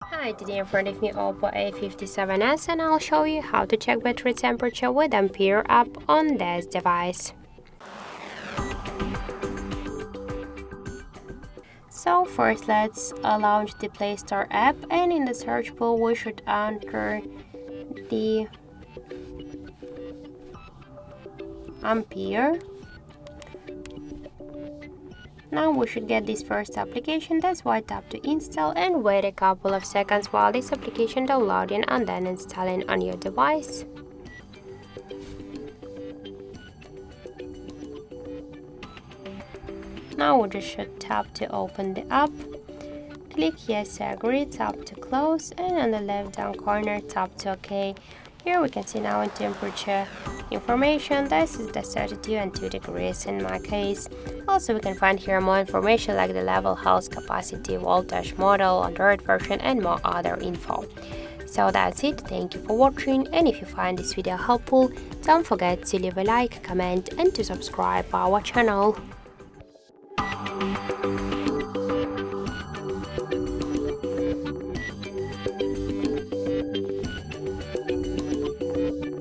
Hi, today in front of me Oppo A57s and I'll show you how to check battery temperature with Ampere app on this device. So first let's launch the Play Store app, and in the search bar we should enter the Ampere. Now we should get this first application, that's why tap to install and wait a couple of seconds while this application downloading and then installing on your device. Now we just should tap to open the app, click yes I agree, tap to close, and on the left down corner tap to OK. Here we can see now in temperature information, this is the 32 and 2 degrees in my case. Also we can find here more information like the level, health, capacity, voltage, model, Android version and more other info. So that's it, thank you for watching, and if you find this video helpful, don't forget to leave a like, comment and to subscribe our channel.